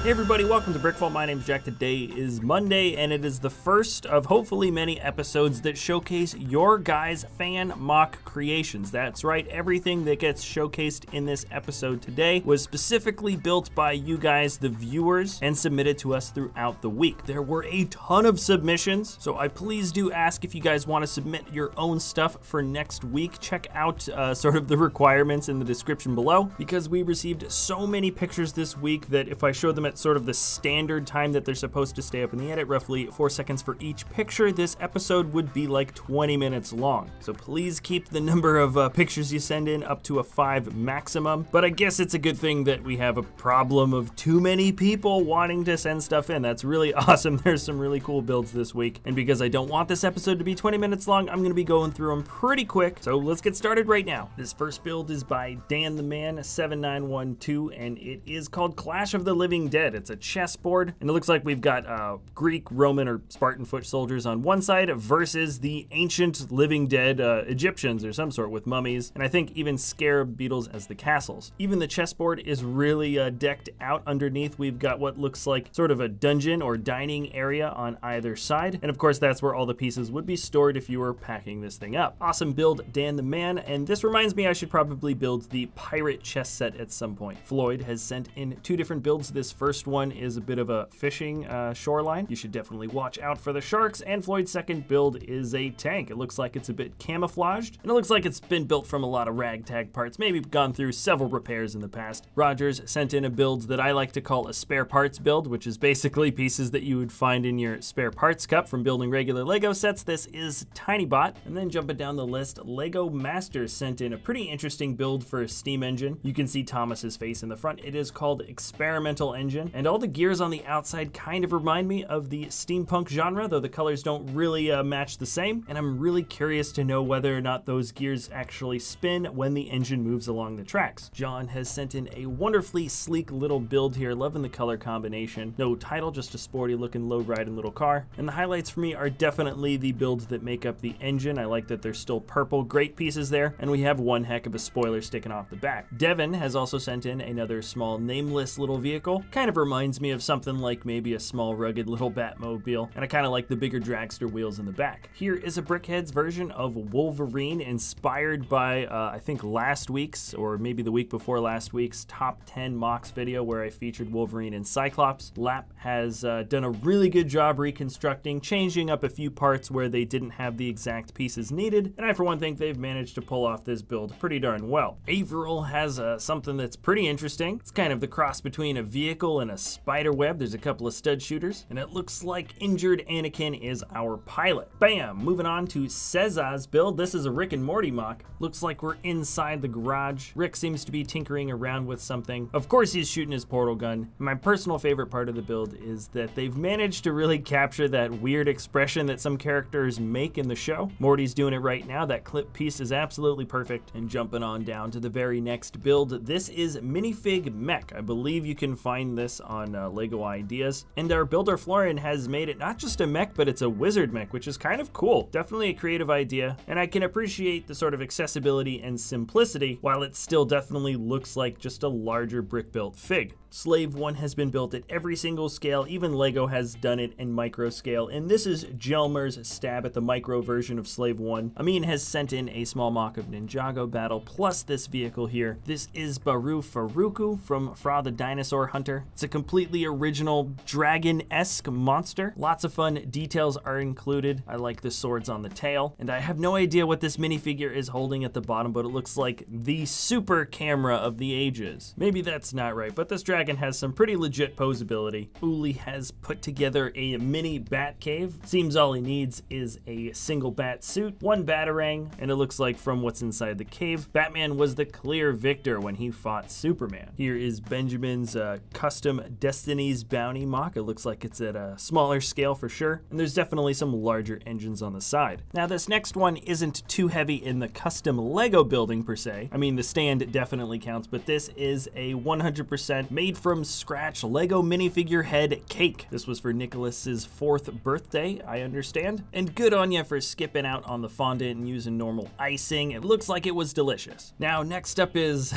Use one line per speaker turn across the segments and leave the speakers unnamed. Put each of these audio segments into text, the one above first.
Hey everybody, welcome to BrickVault. My name's Jack. Today is Monday, and it is the first of hopefully many episodes that showcase your guys' fan mock creations. That's right, everything that gets showcased in this episode today was specifically built by you guys, the viewers, and submitted to us throughout the week. There were a ton of submissions, so I please do ask if you guys want to submit your own stuff for next week. Check out sort of the requirements in the description below, because we received so many pictures this week that if I show them at sort of the standard time that they're supposed to stay up in the edit, roughly 4 seconds for each picture, this episode would be like 20 minutes long. So please keep the number of pictures you send in up to a 5 maximum. But I guess it's a good thing that we have a problem of too many people wanting to send stuff in. That's really awesome. There's some really cool builds this week. And because I don't want this episode to be 20 minutes long, I'm going to be going through them pretty quick. So let's get started right now. This first build is by Dan the Man 7912, and it is called Clash of the Living Dead. It's a chessboard, and it looks like we've got Greek, Roman, or Spartan foot soldiers on one side versus the ancient living dead Egyptians or some sort with mummies, and I think even scarab beetles as the castles. Even the chessboard is really decked out underneath. We've got what looks like sort of a dungeon or dining area on either side, and of course that's where all the pieces would be stored if you were packing this thing up. Awesome build, Dan the Man, and this reminds me I should probably build the pirate chess set at some point. Floyd has sent in 2 different builds. This first one is a bit of a fishing shoreline. You should definitely watch out for the sharks, and Floyd's second build is a tank. It looks like it's a bit camouflaged, and it looks like it's been built from a lot of ragtag parts, maybe gone through several repairs in the past. Rogers sent in a build that I like to call a spare parts build, which is basically pieces that you would find in your spare parts cup from building regular Lego sets. This is TinyBot. And then jumping down the list, Lego Masters sent in a pretty interesting build for a steam engine. You can see Thomas's face in the front. It is called Experimental Engine, and all the gears on the outside kind of remind me of the steampunk genre, though the colors don't really match the same, and I'm really curious to know whether or not those gears actually spin when the engine moves along the tracks. John has sent in a wonderfully sleek little build here, loving the color combination. No title, just a sporty looking low riding little car, and the highlights for me are definitely the builds that make up the engine. I like that they're still purple, great pieces there, and we have one heck of a spoiler sticking off the back. Devin has also sent in another small nameless little vehicle, kind of reminds me of something like maybe a small rugged little Batmobile, and I kind of like the bigger dragster wheels in the back. Here is a Brickhead's version of Wolverine, inspired by I think last week's, or maybe the week before last week's, top 10 MOCs video where I featured Wolverine and Cyclops. Lap has done a really good job reconstructing, changing up a few parts where they didn't have the exact pieces needed, and I for one think they've managed to pull off this build pretty darn well. Averill has something that's pretty interesting. It's kind of the cross between a vehicle and a spider web. There's a couple of stud shooters, and it looks like injured Anakin is our pilot. Bam! Moving on to Ceza's build. This is a Rick and Morty mock. Looks like we're inside the garage. Rick seems to be tinkering around with something. Of course he's shooting his portal gun. My personal favorite part of the build is that they've managed to really capture that weird expression that some characters make in the show. Morty's doing it right now. That clip piece is absolutely perfect. And jumping on down to the very next build, this is Minifig Mech. I believe you can find this on Lego Ideas, and our builder Florian has made it not just a mech, but it's a wizard mech, which is kind of cool. Definitely a creative idea, and I can appreciate the sort of accessibility and simplicity, while it still definitely looks like just a larger brick-built fig. Slave 1 has been built at every single scale. Even Lego has done it in micro scale, and this is Jelmer's stab at the micro version of Slave 1. Amin has sent in a small mock of Ninjago battle, plus this vehicle here. This is Baru Faruku from Fra the Dinosaur Hunter. It's a completely original dragon-esque monster. Lots of fun details are included. I like the swords on the tail, and I have no idea what this minifigure is holding at the bottom, but it looks like the super camera of the ages. Maybe that's not right, but this dragon has some pretty legit posability. Uli has put together a mini bat cave. Seems all he needs is a single bat suit, 1 batarang, and it looks like from what's inside the cave, Batman was the clear victor when he fought Superman. Here is Benjamin's custom Destiny's Bounty mock. It looks like it's at a smaller scale for sure, and there's definitely some larger engines on the side. Now this next one isn't too heavy in the custom Lego building per se. I mean, the stand definitely counts, but this is a 100% made from scratch Lego minifigure head cake. This was for Nicholas's 4th birthday, I understand. And good on ya for skipping out on the fondant and using normal icing. It looks like it was delicious. Now next up is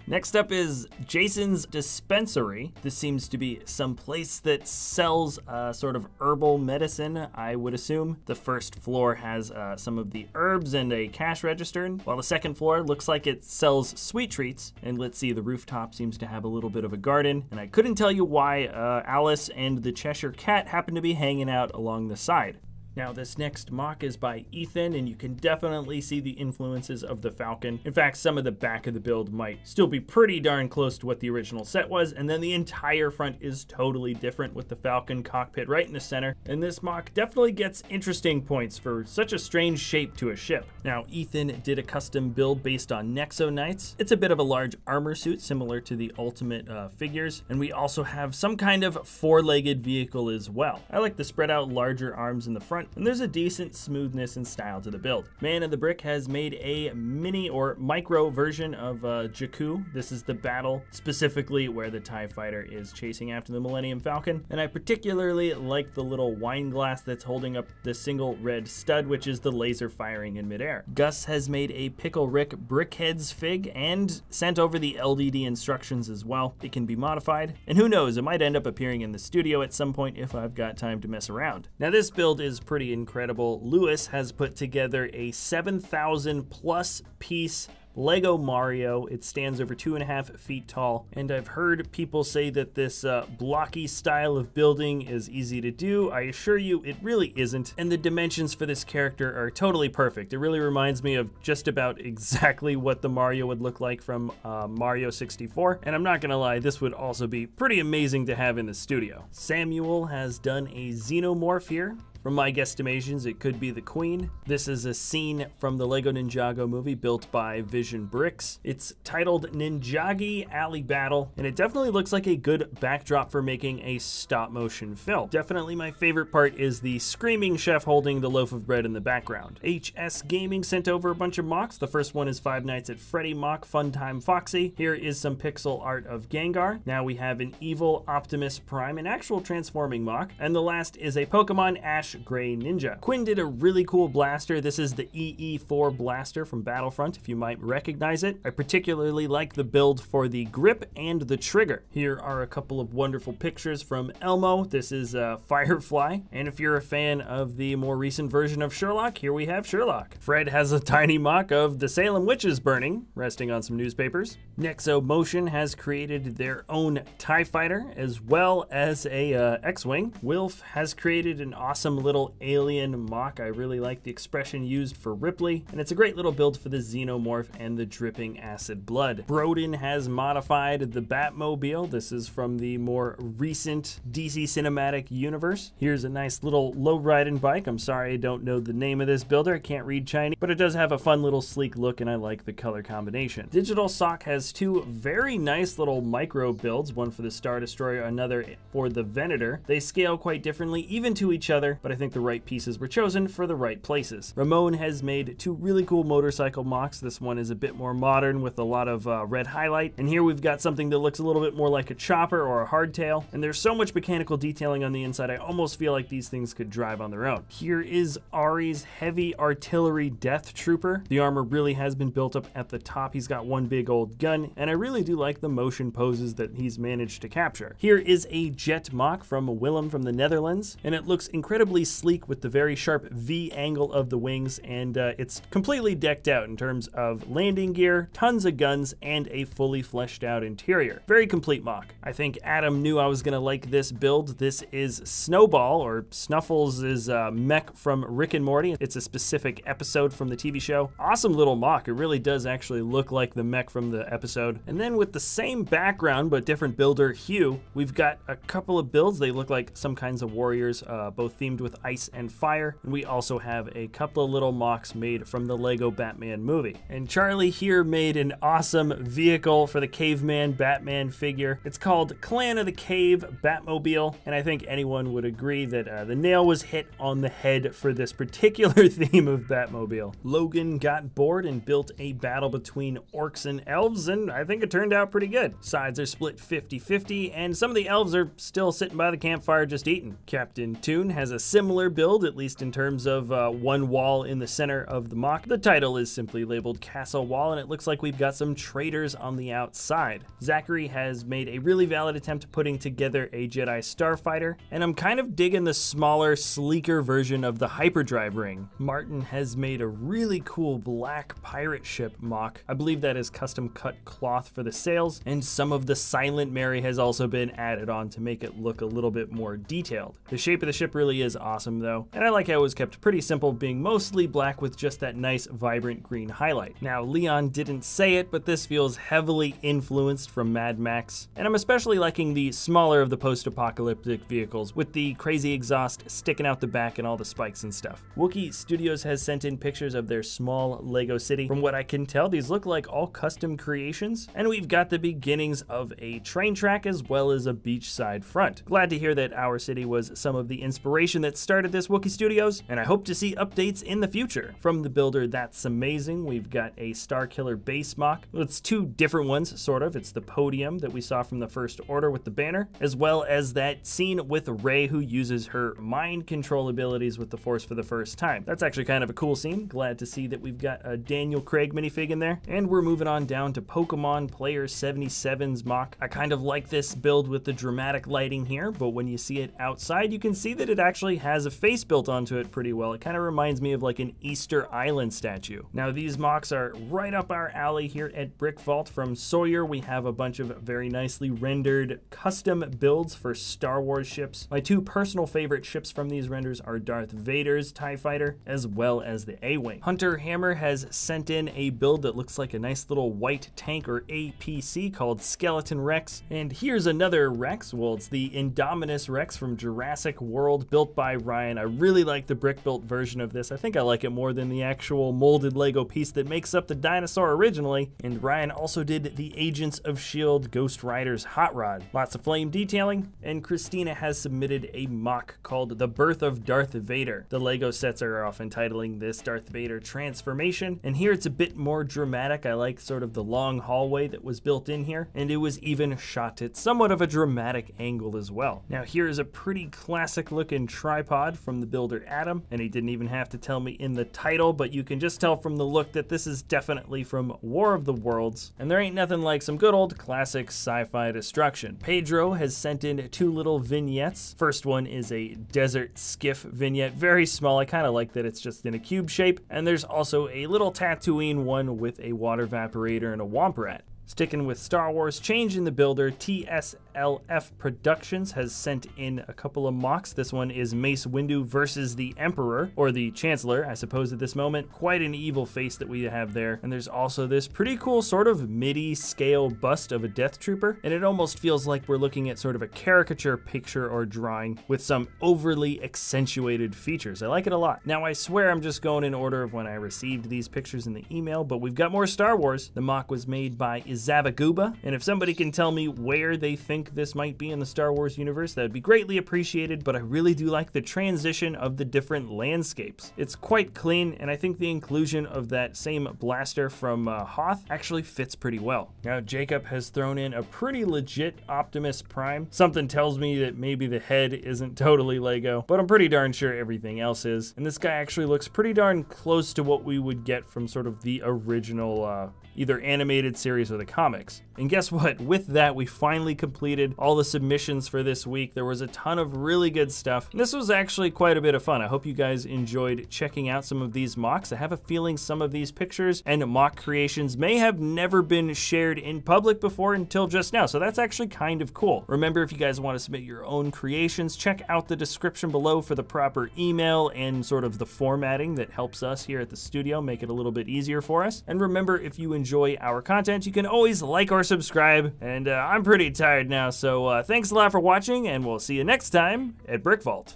Next up is Jason's Dispensary. This seems to be some place that sells sort of herbal medicine, I would assume. The first floor has some of the herbs and a cash register, while the second floor looks like it sells sweet treats. And let's see, the rooftop seems to have a little bit of a garden. And I couldn't tell you why Alice and the Cheshire Cat happen to be hanging out along the side. Now, this next mock is by Ethan, and you can definitely see the influences of the Falcon. In fact, some of the back of the build might still be pretty darn close to what the original set was, and then the entire front is totally different with the Falcon cockpit right in the center. And this mock definitely gets interesting points for such a strange shape to a ship. Now, Ethan did a custom build based on Nexo Knights. It's a bit of a large armor suit similar to the Ultimate figures, and we also have some kind of four-legged vehicle as well. I like the spread out larger arms in the front, and there's a decent smoothness and style to the build. Man of the Brick has made a mini or micro version of Jakku. This is the battle specifically where the TIE Fighter is chasing after the Millennium Falcon, and I particularly like the little wine glass that's holding up the single red stud, which is the laser firing in midair. Gus has made a Pickle Rick Brickheads fig and sent over the LDD instructions as well. It can be modified, and who knows, it might end up appearing in the studio at some point if I've got time to mess around. Now, this build is pretty incredible. Lewis has put together a 7,000 plus piece Lego Mario. It stands over 2.5 feet tall, and I've heard people say that this blocky style of building is easy to do. I assure you it really isn't, and the dimensions for this character are totally perfect. It really reminds me of just about exactly what the Mario would look like from Mario 64, and I'm not gonna lie, this would also be pretty amazing to have in the studio. Samuel has done a xenomorph here. From my guesstimations, it could be the Queen. This is a scene from the Lego Ninjago movie built by Vision Bricks. It's titled Ninjagi Alley Battle, and it definitely looks like a good backdrop for making a stop motion film. Definitely my favorite part is the screaming chef holding the loaf of bread in the background. HS Gaming sent over a bunch of mocks. The first one is Five Nights at Freddy mock, Fun Time Foxy. Here is some pixel art of Gengar. Now we have an evil Optimus Prime, an actual transforming mock. And the last is a Pokemon Ash Gray Ninja. Quinn did a really cool blaster. This is the EE4 blaster from Battlefront, if you might recognize it. I particularly like the build for the grip and the trigger. Here are a couple of wonderful pictures from Elmo. This is Firefly. And if you're a fan of the more recent version of Sherlock, here we have Sherlock. Fred has a tiny mock of the Salem witches burning, resting on some newspapers. Nexo Motion has created their own TIE Fighter, as well as a X-Wing. Wilf has created an awesome little alien mock. I really like the expression used for Ripley, and it's a great little build for the Xenomorph and the dripping acid blood. Broden has modified the Batmobile. This is from the more recent DC Cinematic Universe. Here's a nice little low-riding bike. I'm sorry I don't know the name of this builder. I can't read Chinese, but it does have a fun little sleek look, and I like the color combination. Digital Sock has two very nice little micro builds, one for the Star Destroyer, another for the Venator. They scale quite differently, even to each other, but I think the right pieces were chosen for the right places. Ramon has made two really cool motorcycle mocks. This one is a bit more modern with a lot of red highlight, and here we've got something that looks a little bit more like a chopper or a hardtail, and there's so much mechanical detailing on the inside, I almost feel like these things could drive on their own. Here is Ari's Heavy Artillery Death Trooper. The armor really has been built up at the top. He's got one big old gun, and I really do like the motion poses that he's managed to capture. Here is a jet mock from Willem from the Netherlands, and it looks incredibly sleek with the very sharp V angle of the wings, and it's completely decked out in terms of landing gear, tons of guns, and a fully fleshed out interior. Very complete mock. I think Adam knew I was gonna like this build. This is Snowball, or Snuffles' mech from Rick and Morty. It's a specific episode from the TV show. Awesome little mock. It really does actually look like the mech from the episode. And then with the same background but different builder hue, we've got a couple of builds. They look like some kinds of warriors, both themed with ice and fire. And we also have a couple of little mocks made from the Lego Batman movie. And Charlie here made an awesome vehicle for the caveman Batman figure. It's called Clan of the Cave Batmobile, and I think anyone would agree that the nail was hit on the head for this particular theme of Batmobile. Logan got bored and built a battle between orcs and elves, and I think it turned out pretty good. Sides are split 50-50, and some of the elves are still sitting by the campfire just eating. Captain Toon has a similar build, at least in terms of one wall in the center of the MOC. The title is simply labeled Castle Wall, and it looks like we've got some traders on the outside. Zachary has made a really valid attempt putting together a Jedi Starfighter, and I'm kind of digging the smaller, sleeker version of the hyperdrive ring. Martin has made a really cool black pirate ship MOC. I believe that is custom cut cloth for the sails, and some of the Silent Mary has also been added on to make it look a little bit more detailed. The shape of the ship really is awesome though, and I like how it was kept pretty simple, being mostly black with just that nice vibrant green highlight. Now, Leon didn't say it, but this feels heavily influenced from Mad Max, and I'm especially liking the smaller of the post-apocalyptic vehicles with the crazy exhaust sticking out the back and all the spikes and stuff. Wookiee Studios has sent in pictures of their small Lego city. From what I can tell, these look like all custom creations, and we've got the beginnings of a train track as well as a beachside front. Glad to hear that our city was some of the inspiration that started this Wookiee Studios, and I hope to see updates in the future. From the builder That's Amazing, we've got a Starkiller base MOC. It's two different ones, sort of. It's the podium that we saw from the First Order with the banner, as well as that scene with Rey who uses her mind control abilities with the Force for the first time. That's actually kind of a cool scene. Glad to see that we've got a Daniel Craig minifig in there. And we're moving on down to Pokemon Player 77's MOC. I kind of like this build with the dramatic lighting here, but when you see it outside, you can see that it actually has a face built onto it pretty well. It kind of reminds me of like an Easter Island statue. Now, these MOCs are right up our alley here at BrickVault. From Sawyer, we have a bunch of very nicely rendered custom builds for Star Wars ships. My two personal favorite ships from these renders are Darth Vader's TIE Fighter, as well as the A-Wing. Hunter Hammer has sent in a build that looks like a nice little white tank or APC called Skeleton Rex. And here's another Rex. Well, it's the Indominus Rex from Jurassic World, built by Ryan. I really like the brick-built version of this. I think I like it more than the actual molded Lego piece that makes up the dinosaur originally. And Ryan also did the Agents of S.H.I.E.L.D. Ghost Rider's Hot Rod. Lots of flame detailing. And Christina has submitted a MOC called The Birth of Darth Vader. The Lego sets are often titling this Darth Vader transformation, and here it's a bit more dramatic. I like sort of the long hallway that was built in here, and it was even shot at somewhat of a dramatic angle as well. Now, here is a pretty classic looking tripod from the builder Adam, and he didn't even have to tell me in the title, but you can just tell from the look that this is definitely from War of the Worlds, and there ain't nothing like some good old classic sci-fi destruction. Pedro has sent in two little vignettes. First one is a desert skiff vignette, very small. I kind of like that it's just in a cube shape, and there's also a little Tatooine one with a water evaporator and a Womp Rat. Sticking with Star Wars, change in the builder, TSLF Productions has sent in a couple of MOCs. This one is Mace Windu versus the Emperor, or the Chancellor, I suppose at this moment. Quite an evil face that we have there. And there's also this pretty cool sort of MIDI scale bust of a Death Trooper, and it almost feels like we're looking at sort of a caricature picture or drawing with some overly accentuated features. I like it a lot. Now, I swear I'm just going in order of when I received these pictures in the email, but we've got more Star Wars. The MOC was made by Zavaguba, and if somebody can tell me where they think this might be in the Star Wars universe, that would be greatly appreciated, but I really do like the transition of the different landscapes. It's quite clean, and I think the inclusion of that same blaster from Hoth actually fits pretty well. Now, Jacob has thrown in a pretty legit Optimus Prime. Something tells me that maybe the head isn't totally Lego, but I'm pretty darn sure everything else is, and this guy actually looks pretty darn close to what we would get from sort of the original either animated series or the comics. And guess what? With that, we finally completed all the submissions for this week. There was a ton of really good stuff. And this was actually quite a bit of fun. I hope you guys enjoyed checking out some of these MOCs. I have a feeling some of these pictures and MOC creations may have never been shared in public before until just now. So that's actually kind of cool. Remember, if you guys want to submit your own creations, check out the description below for the proper email and sort of the formatting that helps us here at the studio make it a little bit easier for us. And remember, if you enjoy our content, you can always like or subscribe. And I'm pretty tired now, so thanks a lot for watching, and we'll see you next time at BrickVault.